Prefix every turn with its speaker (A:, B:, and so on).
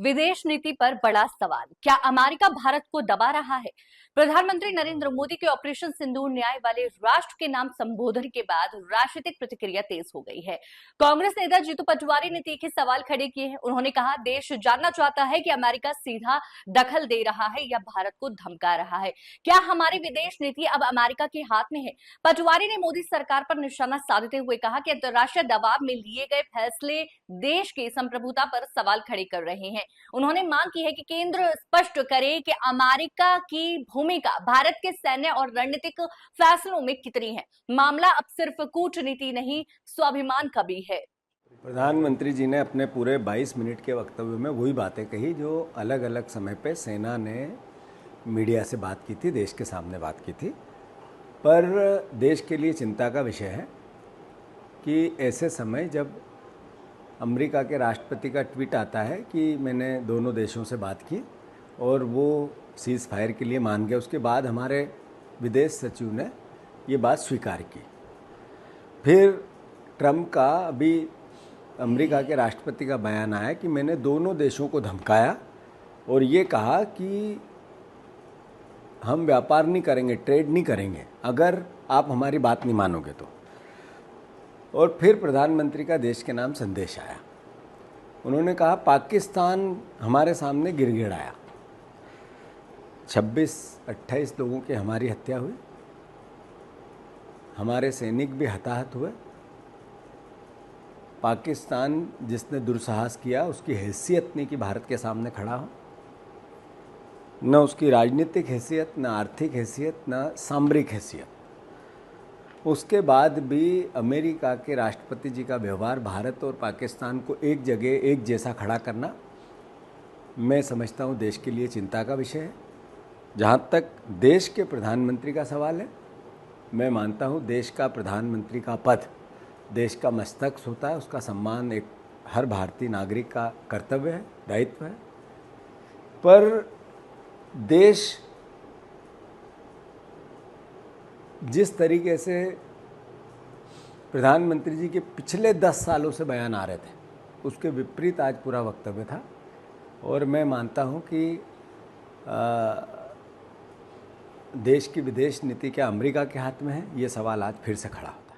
A: विदेश नीति पर बड़ा सवाल। क्या अमेरिका भारत को दबा रहा है? प्रधानमंत्री नरेंद्र मोदी के ऑपरेशन सिंदूर न्याय वाले राष्ट्र के नाम संबोधन के बाद राजनीतिक प्रतिक्रिया तेज हो गई है। कांग्रेस नेता जीतू पटवारी ने तीखे सवाल खड़े किए हैं। उन्होंने कहा, देश जानना चाहता है कि अमेरिका सीधा दखल दे रहा है या भारत को धमका रहा है। क्या हमारी विदेश नीति अब अमेरिका के हाथ में है? पटवारी ने मोदी सरकार पर निशाना साधते हुए कहा कि अंतर्राष्ट्रीय दबाव में लिए गए फैसले देश की संप्रभुता पर सवाल खड़े कर रहे हैं। उन्होंने मांग की है कि केंद्र स्पष्ट करे कि अमेरिका की भूमिका भारत के सैन्य और रणनीतिक फैसलों में कितनी है। मामला अब सिर्फ कूटनीति नहीं, स्वाभिमान का भी है।
B: प्रधानमंत्री जी ने अपने पूरे 22 मिनट के वक्तव्य में वही बातें कही जो अलग अलग समय पे सेना ने मीडिया से बात की थी, देश के सामने बात की थी। पर देश के लिए चिंता का विषय है कि ऐसे समय जब अमेरिका के राष्ट्रपति का ट्वीट आता है कि मैंने दोनों देशों से बात की और वो सीज़ फायर के लिए मान गए, उसके बाद हमारे विदेश सचिव ने ये बात स्वीकार की। फिर ट्रंप का अभी अमेरिका के राष्ट्रपति का बयान आया कि मैंने दोनों देशों को धमकाया और ये कहा कि हम व्यापार नहीं करेंगे, ट्रेड नहीं करेंगे अगर आप हमारी बात नहीं मानोगे तो। और फिर प्रधानमंत्री का देश के नाम संदेश आया। उन्होंने कहा पाकिस्तान हमारे सामने गिड़गिड़ाया, 26-28 लोगों की हमारी हत्या हुई, हमारे सैनिक भी हताहत हुए। पाकिस्तान जिसने दुस्साहस किया उसकी हैसियत नहीं कि भारत के सामने खड़ा हो, न उसकी राजनीतिक हैसियत, न आर्थिक हैसियत, न सामरिक हैसियत। उसके बाद भी अमेरिका के राष्ट्रपति जी का व्यवहार भारत और पाकिस्तान को एक जगह एक जैसा खड़ा करना, मैं समझता हूँ देश के लिए चिंता का विषय है। जहाँ तक देश के प्रधानमंत्री का सवाल है, मैं मानता हूँ देश का प्रधानमंत्री का पद देश का मस्तक होता है, उसका सम्मान एक हर भारतीय नागरिक का कर्तव्य है, दायित्व है। पर देश जिस तरीके से प्रधानमंत्री जी के पिछले 10 सालों से बयान आ रहे थे, उसके विपरीत आज पूरा वक्तव्य था। और मैं मानता हूं कि देश की विदेश नीति क्या अमेरिका के हाथ में है, ये सवाल आज फिर से खड़ा होता है।